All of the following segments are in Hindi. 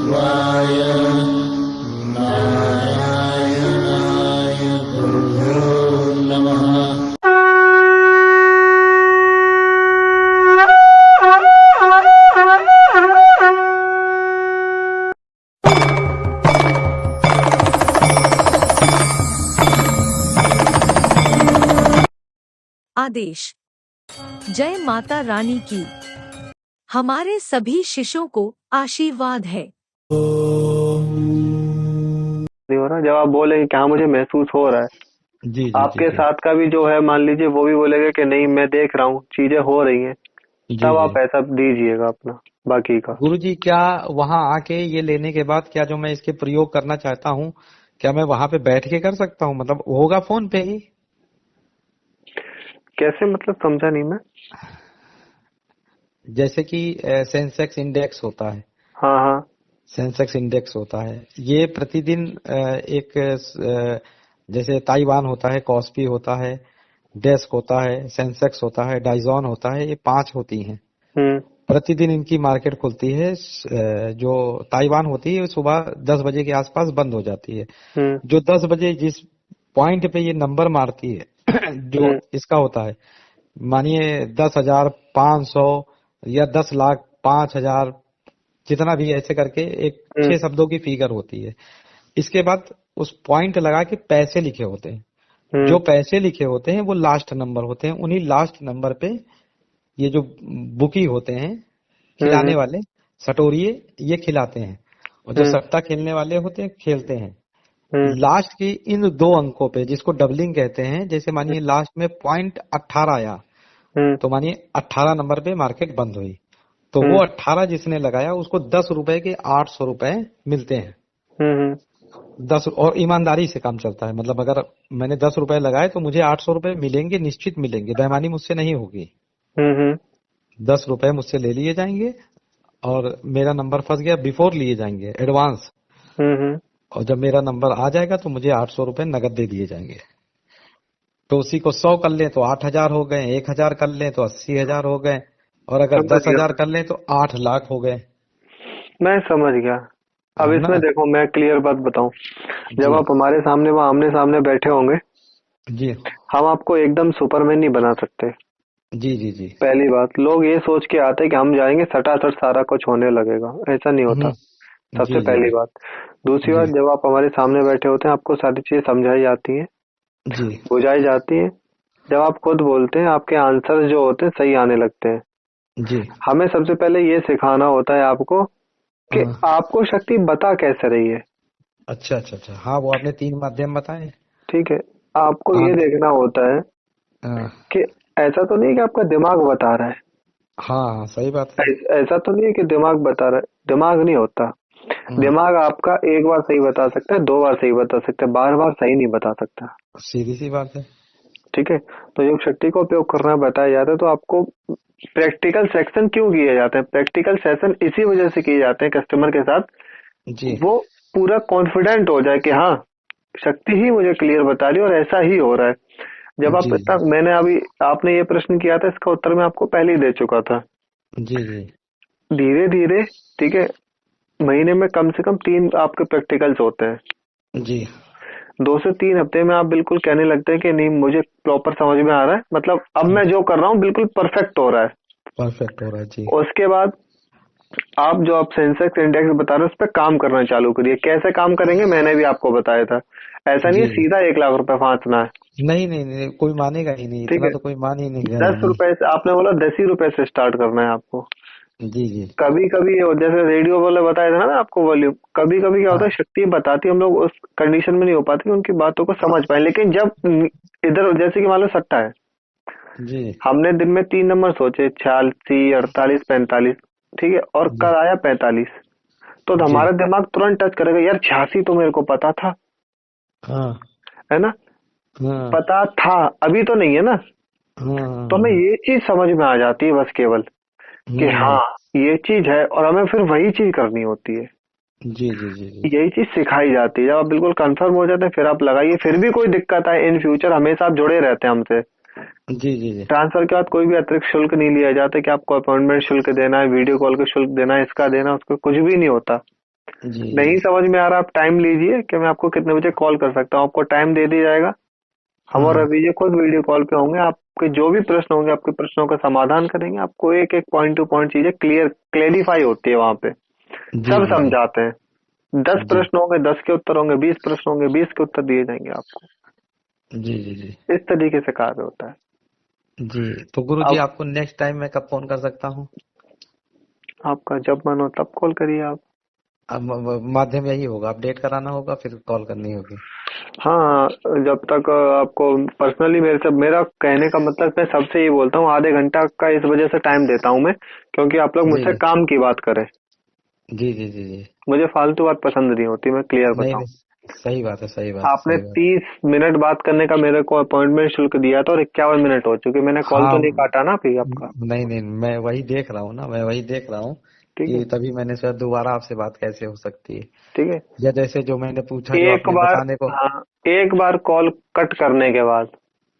शिवाय नारायणाय गुरुभ्यो नमः। आदेश। जय माता रानी की। हमारे सभी शिष्यों को आशीर्वाद है। नहीं हो रहा। जब आप बोलेंगे कि हाँ मुझे महसूस हो रहा है, जी जी आपके जी साथ का भी जो है मान लीजिए वो भी बोलेगा कि नहीं मैं देख रहा हूँ चीजें हो रही हैं, जी तब जी आप ऐसा दीजिएगा अपना बाकी का। गुरुजी, क्या वहाँ आके ये लेने के बाद क्या जो मैं इसके प्रयोग करना चाहता हूँ, क्या मैं वहाँ पे बैठ के कर सकता हूँ? मतलब होगा फोन पे ही? कैसे, मतलब समझा नहीं मैं। जैसे कि सेंसेक्स इंडेक्स होता है, हाँ हाँ। सेंसेक्स इंडेक्स होता है, ये प्रतिदिन एक जैसे ताइवान होता है, कॉस्पी होता है, डेस्क होता है, सेंसेक्स होता है, डाइजॉन होता है, ये 5 होती हैं। हम्म प्रतिदिन इनकी मार्केट खुलती है। जो ताइवान होती है सुबह 10 बजे के आसपास बंद हो जाती है। हम्म जो 10 बजे जिस पॉइंट पे ये नंबर मारती है जो हम्म इसका होता है, मानिए 10,500 या 10,00,000, 5,000, जितना भी ऐसे करके एक हम्म 6 शब्दों की फिगर होती है। इसके बाद उस पॉइंट लगा के पैसे लिखे होते हैं। हम्म जो पैसे लिखे होते हैं वो लास्ट नंबर होते हैं। उन्हीं लास्ट नंबर पे ये जो बुकी होते हैं, हम्म खिलाने वाले सटोरिये, ये खिलाते हैं। और जो हम्म सट्टा खेलने वाले होते हैं, खेलते हैं। हम्म लास्ट की इन 2 अंकों पे, जिसको डबलिंग कहते हैं, जैसे मानिए लास्ट में पॉइंट 18 आया, हम्म तो मानिए 18 नंबर पे मार्केट बंद हुई, तो वो हम्म 18 जिसने लगाया उसको 10 रुपए के 800 रुपए मिलते हैं। हम्म 10, और ईमानदारी से काम चलता है। मतलब अगर मैंने 10 रुपए लगाए तो मुझे 800 रुपए मिलेंगे, निश्चित मिलेंगे, बेईमानी मुझसे नहीं होगी। हम्म 10 रुपए मुझसे ले लिए जाएंगे और मेरा नंबर फंस गया, बिफोर लिए जाएंगे, एडवांस। हम्म और जब मेरा नंबर आ जाएगा तो मुझे 800 रुपए नगद दे दिए जाएंगे। तो उसी को 100 कर लें तो 8,000 हो गए, 1,000 कर लें तो 80,000 हो गए, और अगर समझ गया 10,000 कर लें तो 8 लाख हो गए। मैं समझ गया। अब है इसमें ना? देखो मैं क्लियर बात बताऊं, जब जी आप हमारे सामने वहाँ आमने सामने बैठे होंगे, जी हम आपको एकदम सुपरमैन नहीं बना सकते। जी जी जी। पहली बात, लोग ये सोच के आते हैं कि हम जाएंगे सटासट सारा कुछ होने लगेगा, ऐसा नहीं होता। सबसे जी जी पहली जी बात। दूसरी जी बात, जब आप हमारे सामने बैठे होते हैं आपको सारी चीजें समझाई जाती हैं, जी बुझाई जाती हैं। जब आप खुद बोलते हैं आपके आंसर जो होते हैं सही आने लगते हैं। जी। हमें सबसे पहले ये सिखाना होता है आपको कि हाँ, आपको शक्ति बता कैसे रही है। अच्छा अच्छा अच्छा। हाँ, वो आपने 3 माध्यम बताए। ठीक है, आपको ये आंख। देखना होता है हाँ कि ऐसा तो नहीं कि आपका दिमाग बता रहा है। हाँ हाँ, सही बात है। ऐसा तो नहीं है कि दिमाग बता रहा है, दिमाग नहीं होता। हाँ, दिमाग आपका एक बार सही बता सकता है, 2 बार सही बता सकता है, बार बार सही नहीं बता सकता। सीधी सी बात है। ठीक है, तो योग शक्ति का उपयोग करना बताया जाता है। तो आपको प्रैक्टिकल सेक्शन क्यों किए जाते हैं, प्रैक्टिकल सेशन इसी वजह से किए जाते हैं कस्टमर के साथ, जी वो पूरा कॉन्फिडेंट हो जाए कि हाँ शक्ति ही मुझे क्लियर बता रही है और ऐसा ही हो रहा है। जब आप जी इतना, मैंने अभी आपने ये प्रश्न किया था, इसका उत्तर मैं आपको पहले ही दे चुका था। जी जी धीरे धीरे, ठीक है, महीने में कम से कम 3 आपके प्रैक्टिकल्स होते हैं। जी 2 से 3 हफ्ते में आप बिल्कुल कहने लगते हैं कि नहीं मुझे प्रॉपर समझ में आ रहा है, मतलब अब मैं जो कर रहा हूँ बिल्कुल परफेक्ट हो रहा है। परफेक्ट हो रहा है। जी उसके बाद आप जो आप सेंसेक्स इंडेक्स बता रहे हो उस पर काम करना चालू करिए। कैसे काम करेंगे मैंने भी आपको बताया था। ऐसा नहीं है जी जी। सीधा 1 लाख रुपए फाँचना है। नहीं नहीं नहीं, कोई मानेगा ही नहीं, ठीक इतना है, तो कोई मान ही नहीं रहा। 10 रुपए से, आपने बोला 10 ही रुपए से स्टार्ट करना है आपको। जी जी। कभी कभी जैसे रेडियो वाले बताया था ना आपको वॉल्यूम, कभी कभी क्या होता है हाँ शक्ति बताती है, हम लोग उस कंडीशन में नहीं हो पाते कि उनकी बातों को समझ पाए। लेकिन जब इधर जैसे कि मान लो सट्टा है, जी हमने दिन में 3 नंबर सोचे, 86, 48, 45, ठीक है, और जी कल आया 45, तो जी। हमारा दिमाग तुरंत टच करेगा, यार 86 तो मेरे को पता था, हाँ है ना, हाँ पता था, अभी तो नहीं है ना। हाँ तो हमें हाँ। ये चीज समझ में आ जाती है बस केवल कि हाँ हम्म। ये चीज है, और हमें फिर वही चीज करनी होती है। जी जी जी जी यही चीज सिखाई जाती है। जब आप बिल्कुल कंफर्म हो जाते हैं फिर आप लगाइए। फिर भी कोई दिक्कत आए इन फ्यूचर, हमेशा आप जुड़े रहते हैं हमसे। जी जी जी। ट्रांसफर के बाद कोई भी अतिरिक्त शुल्क नहीं लिया जाता कि आपको अपॉइंटमेंट शुल्क देना है, वीडियो कॉल का शुल्क देना है, इसका देना, उसका कुछ भी नहीं होता। जी नहीं जी समझ में आ रहा, आप टाइम लीजिए कि मैं आपको कितने बजे कॉल कर सकता हूँ, आपको टाइम दे दिया जाएगा। हम और हाँ रवि जी खुद वीडियो कॉल पे होंगे, आपके जो भी प्रश्न होंगे आपके प्रश्नों का समाधान करेंगे, आपको एक एक पॉइंट टू पॉइंट चीजें क्लेरिफाई होती है वहां पे, जी सब जी जी समझाते हैं। 10 जी प्रश्न होंगे 10 के उत्तर होंगे, 20 प्रश्न होंगे 20 के उत्तर दिए जाएंगे आपको। जी जी जी इस तरीके से कार्य होता है। जी। तो गुरु जी अब आपको नेक्स्ट टाइम मैं कब फोन कर सकता हूँ? आपका जब मन हो तब कॉल करिए आप। अब माध्यम यही होगा, अपडेट कराना होगा फिर कॉल करनी होगी। हाँ, जब तक आपको पर्सनली मेरे से, मेरा कहने का मतलब मैं सबसे ये बोलता हूँ, आधे घंटा का इस वजह से टाइम देता हूँ मैं, क्योंकि आप लोग जी मुझसे जी काम की बात करें। जी जी जी जी। मुझे फालतू बात पसंद नहीं होती, मैं क्लियर नहीं बताऊं। नहीं, सही बात है, सही बात है, आपने सही बात 30 मिनट बात करने का मेरे को अपॉइंटमेंट शुल्क दिया था और 51 मिनट हो चुके, मैंने है। कॉल तो हाँ नहीं काटा ना अभी आपका। नहीं नहीं, मैं वही देख रहा हूँ ना, मैं वही देख रहा हूँ ठीक है। कि तभी मैंने सोचा दोबारा आपसे बात कैसे हो सकती है। ठीक है। या जैसे जो मैंने पूछा, जो एक आपने बार, बताने को। हाँ, एक बार कॉल कट करने के बाद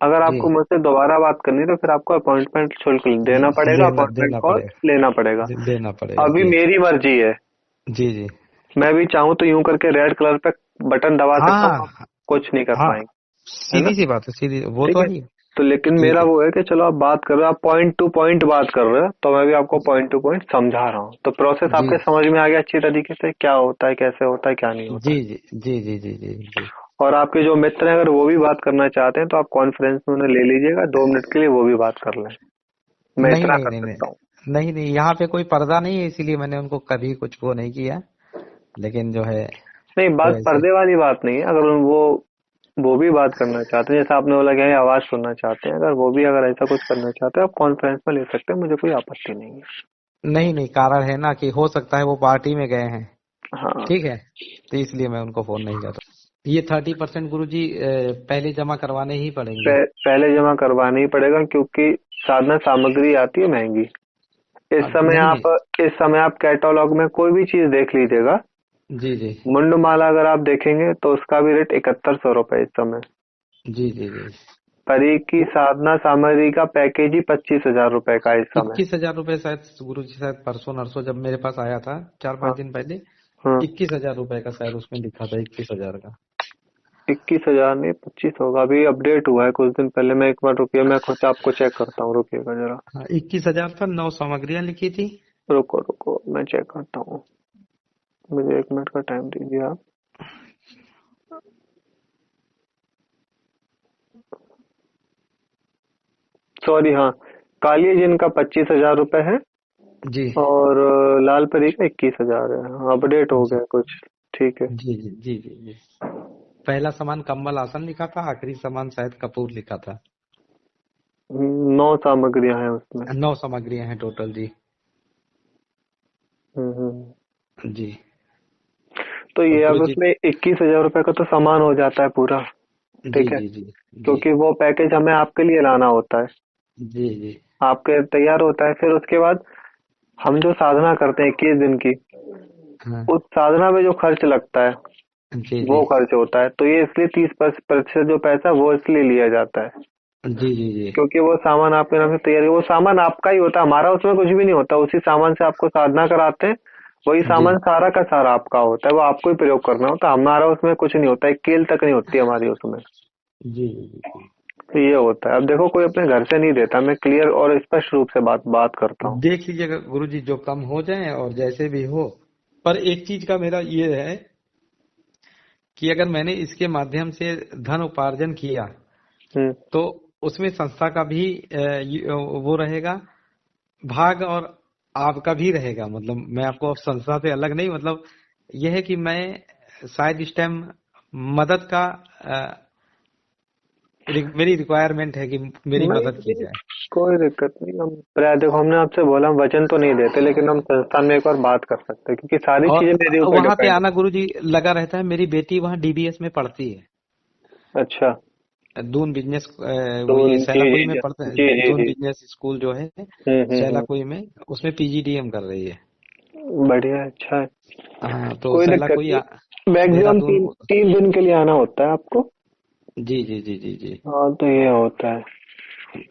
अगर जी, आपको मुझसे दोबारा बात करनी है तो फिर आपको अपॉइंटमेंट शुल्क देना पड़ेगा, लेना अपॉइंटमेंट देना कॉल पड़ेगा, लेना पड़ेगा। लेना पड़ेगा अभी जी। मेरी मर्जी है, जी जी। मैं भी चाहूँ तो यूं करके रेड कलर पे बटन दबा सकता हूँ, हाँ आप कुछ नहीं कर हाँ, पाएंगे, है ना। सीधी सी बात है, सीधी वो ठीक तो है। है ही तो लेकिन मेरा कि। वो है कि चलो आप बात कर रहे हो, आप पॉइंट टू पॉइंट बात कर रहे हो, तो मैं भी आपको पॉइंट टू पॉइंट समझा रहा हूँ, तो प्रोसेस जी आपके समझ में आ गया अच्छी तरीके से, क्या होता है कैसे होता है क्या नहीं होता जी है। जी जी जी जी जी जी। और आपके जो मित्र हैं अगर वो भी बात करना चाहते हैं तो आप कॉन्फ्रेंस में उन्हें ले लीजिएगा, 2 मिनट के लिए वो भी बात कर लें, मैं नहीं इतना नहीं कर नहीं नहीं सकता हूँ। नहीं नहीं, यहाँ पे कोई पर्दा नहीं है, इसीलिए मैंने उनको कभी कुछ वो नहीं किया। लेकिन जो है नहीं, तो बात ऐसे। पर्दे वाली बात नहीं है, अगर वो भी बात करना चाहते हैं, जैसा आपने बोला कि आवाज सुनना चाहते हैं, अगर वो भी अगर ऐसा कुछ करना चाहते हैं आप कॉन्फ्रेंस में ले सकते हैं, मुझे कोई आपत्ति नहीं है। नहीं नहीं, कारण है ना कि हो सकता है वो पार्टी में गए हैं, हाँ। ठीक है, तो इसलिए मैं उनको फोन नहीं कर रहा। ये 30% गुरु जी पहले जमा करवाने ही पड़ेंगे। पहले जमा करवाना ही पड़ेगा क्योंकि साधना सामग्री आती है महंगी। इस अब समय नहीं आप नहीं। इस समय आप कैटलॉग में कोई भी चीज देख लीजिएगा, जी जी मुंडमाला अगर आप देखेंगे तो उसका भी रेट 7100 रुपए इस समय। जी जी जी। परी की साधना सामग्री का पैकेज ही 25,000 रुपए का है इस समय। 21,000 रुपए शायद गुरु जी, शायद परसों नरसों जब मेरे पास आया था, चार हाँ। पांच दिन पहले, हाँ। 21,000 रुपए का शायद उसमें लिखा था, 21,000 का। 21,000 नहीं 25 होगा, अभी अपडेट हुआ है कुछ दिन पहले, मैं एक बार रुकिए, मैं खुद आपको चेक करता हूँ, रुकिएगा जरा। हाँ 21,000 था, 9 सामग्रियां लिखी थी। रुको रुको मैं चेक करता हूँ, मुझे 1 मिनट का टाइम दीजिए आप। सॉरी, हाँ, काली जिनका 25,000 रुपए है जी और लाल परी का 21,000 है, हाँ, अपडेट हो जी गया कुछ। ठीक है। जी जी जी जी जी। पहला सामान कम्बल आसन लिखा था, आखिरी सामान शायद कपूर लिखा था। 9 सामग्रियां हैं उसमें। 9 सामग्रियां हैं टोटल जी। हम्म। जी। तो तो ये गुरु अब जी। उसमें 21,000 रुपए का तो सामान हो जाता है पूरा। जी ठीक है। जी जी जी क्योंकि वो पैकेज हमें आपके लिए लाना होता है, जी जी। आपके तैयार होता है, फिर उसके बाद हम जो साधना करते हैं 21 दिन की, हाँ उस साधना में जो खर्च लगता है जी जी वो खर्च होता है, तो ये इसलिए 30% जो पैसा वो इसलिए लिया जाता है, जी जी जी क्योंकि वो सामान आपके नाम से तैयारी, वो सामान आपका ही होता है, हमारा उसमें कुछ भी नहीं होता, उसी सामान से आपको साधना कराते हैं, वही जी सामान सारा का सारा आपका होता है, वो आपको ही प्रयोग करना होता है, हमारा उसमें कुछ नहीं होता, एक कील तक नहीं होती हमारी उसमें। जी जी जी। तो ये होता है। अब देखो कोई अपने घर से नहीं देता, मैं क्लियर और स्पष्ट रूप से बात बात करता हूँ। देख लीजिएगा गुरु जी, जो कम हो जाए और जैसे भी हो। पर एक चीज का मेरा ये है कि अगर मैंने इसके माध्यम से धन उपार्जन किया हम्म। तो उसमें संस्था का भी वो रहेगा भाग, और आपका भी रहेगा। मतलब मैं आपको संस्था से अलग नहीं, मतलब यह है कि मैं शायद इस टाइम मदद का मेरी रिक्वायरमेंट है कि मेरी नहीं मदद की नहीं, जाए। कोई दिक्कत नहीं, हम देखो हमने आपसे बोला हम वचन तो नहीं देते, लेकिन हम संस्थान में एक बार बात कर सकते हैं क्योंकि सारी और चीजें मेरे ऊपर वहां पे डिपेंड आना गुरु जी लगा रहता है, मेरी बेटी वहां डीबीएस में पढ़ती है। है। अच्छा। दून बिजनेस, तो वो ये जी सैलाकुई जी में जी पढ़ते हैं, जी जी दून जी। बिजनेस स्कूल जो है हम्म। सैलाकुई में, उसमें पीजीडीएम कर रही है। बढ़िया है, अच्छा है। हाँ तो कोई दिक्कत सैलाकुई नहीं, मैक्सिमम देहरादून। 3 दिन के लिए आना होता है आपको। जी जी जी जी जी। हाँ तो ये होता है।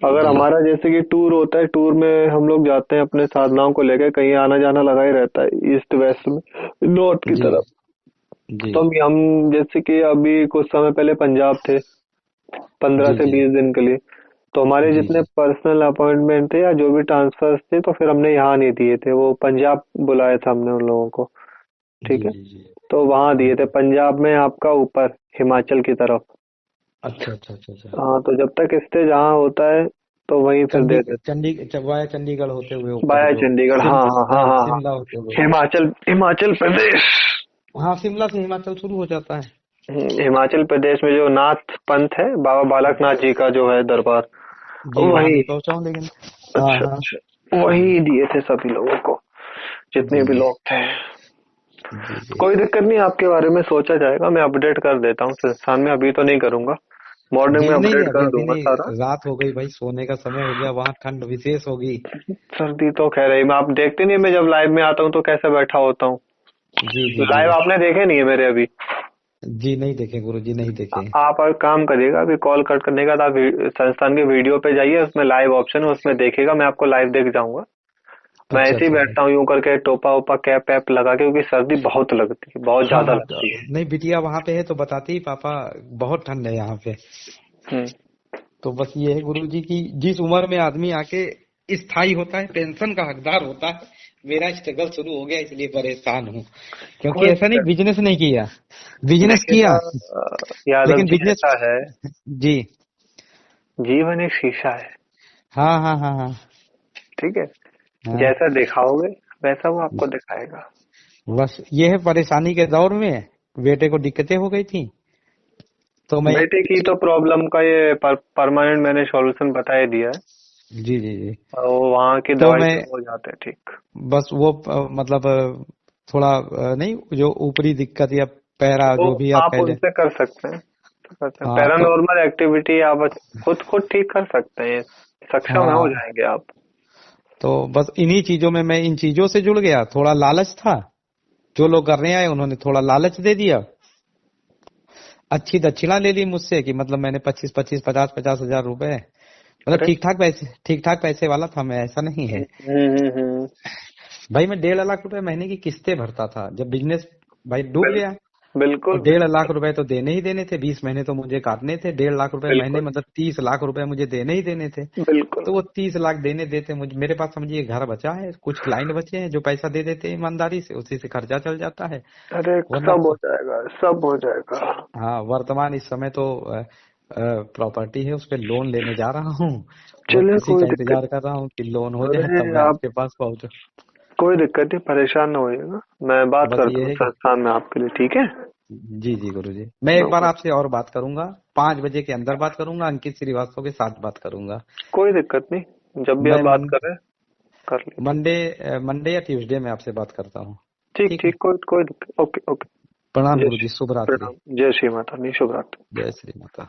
अगर जी हमारा जैसे कि टूर होता है, टूर में हम लोग जाते हैं अपने साधनाओं को लेकर, कहीं आना जाना लगा ही रहता है ईस्ट वेस्ट में, नॉर्थ की जी तरफ। जी तो हम जैसे कि अभी कुछ समय पहले पंजाब थे 15 जी से जी 20 दिन के लिए। तो हमारे जी जितने जी पर्सनल अपॉइंटमेंट थे या जो भी ट्रांसफर्स थे, तो फिर हमने यहाँ नहीं दिए थे, वो पंजाब बुलाया था हमने उन लोगों को। जी ठीक है, जी जी तो वहाँ दिए थे जी। पंजाब में, आपका ऊपर हिमाचल की तरफ। अच्छा अच्छा अच्छा अच्छा। हाँ, तो जब तक स्टे जहाँ होता है तो वहीं फिर दे देते वाया चंडीगढ़ होते हुए हैं। ऊपर बाया जो चंडीगढ़, हाँ हाँ हाँ हाँ हाँ हाँ। शिमला होते हुए। हिमाचल, हिमाचल प्रदेश। हाँ शिमला से हिमाचल शुरू हो जाता है। हिमाचल प्रदेश में जो नाथ पंथ है, बाबा बालकनाथ जी का जो है दरबार, जी वहां वही। नहीं पहुंचा हूँ लेकिन। हाँ अच्छा हाँ। अच्छा, वही दिए थे सभी लोगों को, जितने जी भी जी लोग थे। जी जी। कोई दिक्कत नहीं, आपके बारे में सोचा जाएगा, मैं अपडेट कर देता हूँ संस्थान में, अभी तो नहीं करूंगा, मॉर्निंग जी में नहीं नहीं, अपडेट अभी कर अभी दूंगा सारा। नहीं, रात हो गई भाई, सोने का समय हो गया, वहां ठंड विशेष होगी। सर्दी तो खैर है, मैं आप देखते नहीं, मैं जब लाइव में आता हूँ तो कैसे बैठा होता हूँ। जी जी जी। लाइव आपने देखे नहीं है मेरे अभी। जी नहीं देखे गुरु जी, नहीं देखे। आप और काम करिएगा, अभी कॉल कट करने के बाद आप संस्थान के वीडियो पे जाइए, उसमें लाइव ऑप्शन है, उसमें देखिएगा, मैं आपको लाइव देख जाऊंगा। मैं अच्छा ऐसे ही अच्छा अच्छा। बैठता हूँ यूं करके, टोपा ओपा कैप वैप लगा के, क्योंकि सर्दी बहुत लगती है, बहुत हाँ ज्यादा हाँ लगती है। नहीं, बिटिया वहां पे है तो बताती ही पापा बहुत ठंड है यहाँ पे। हम्म। तो बस ये है गुरु जी की, जिस उम्र में आदमी आके स्थायी होता है, पेंशन का हकदार होता है, मेरा स्ट्रगल शुरू हो गया, इसलिए परेशान हूँ। क्योंकि कोई ऐसा नहीं दिक्कत बिजनेस नहीं किया, बिजनेस देखिएगा, किया यादव लेकिन जी बिजनेस। ऐसा है, जी। जीवन एक शीशा है। हाँ हाँ हाँ हाँ ठीक है, हाँ। जैसा दिखाओगे वैसा वो आपको दिखाएगा। बस ये है, परेशानी के दौर में बेटे को दिक्कतें हो गई थी, तो मैं। बेटे की तो प्रॉब्लम का ये परमानेंट मैंने सॉल्यूशन बता ही दिया है, जी जी जी। और वो वहाँ की तो दवाई मैं से हो जाते हैं ठीक। बस वो मतलब थोड़ा नहीं, जो ऊपरी दिक्कत या पैरा वो जो भी आप आप कह लें। उनसे कर सकते हैं, तो करते हैं हाँ तो। पैरानॉर्मल एक्टिविटी, आप खुद ठीक कर सकते हैं, सक्षम हो हाँ जाएंगे आप। तो बस इन्हीं चीजों में, मैं इन चीजों से जुड़ गया, थोड़ा लालच था, जो लोग करने आए उन्होंने थोड़ा लालच दे दिया, अच्छी दक्षिणा ले ली मुझसे, कि मतलब मैंने 25-25 50-50 हजार रुपए, मतलब अरे, ठीक ठाक पैसे वाला था मैं, ऐसा नहीं है। हम्म। भाई मैं 1.5 लाख रुपए महीने की किस्तें भरता था, जब बिजनेस भाई डूब बिल, गया। बिल्कुल और 1.5 लाख बिल्कुल रुपए तो देने ही देने थे, 20 महीने तो मुझे काटने थे, 1.5 लाख रुपए महीने बिल्कुल मतलब 30 लाख रुपए मुझे देने ही देने थे। बिल्कुल। तो वो 30 लाख देने देते मुझे, मेरे पास समझिए घर बचा है, कुछ क्लाइंट बचे हैं जो पैसा दे देते हैं ईमानदारी से, उसी से खर्चा चल जाता है। अरे, वरना सब हो जाएगा, सब हो जाएगा। हाँ, वर्तमान इस समय तो प्रॉपर्टी है, उस पे लोन लेने जा रहा हूँ। बस चलिए, उसी कोई का दिक्कत। इंतजार कर रहा हूँ कि लोन हो जाए, अरे तब मैं आप, आपके पास पहुंचूं। कोई दिक्कत नहीं, परेशान ना होइएगा, मैं बात बस करता ये हूँ है कि संस्थान में आपके लिए, ठीक है। जी जी गुरु जी, मैं एक बार आपसे और बात करूंगा, 5 बजे के अंदर बात करूंगा, अंकित श्रीवास्तव के साथ बात करूंगा। कोई दिक्कत नहीं, जब भी आप मैं बात करें कर लीजिए। मंडे मंडे या ट्यूसडे में आपसे बात करता हूँ। ठीक ठीक है। ठीक, कोई कोई दिक्कत, ओके ओके। प्रणाम जय गुरु जी, श्री, शुभ रात्रि। प्रणाम, जय श्री माता दी, शुभ रात्रि। जय श्री माता।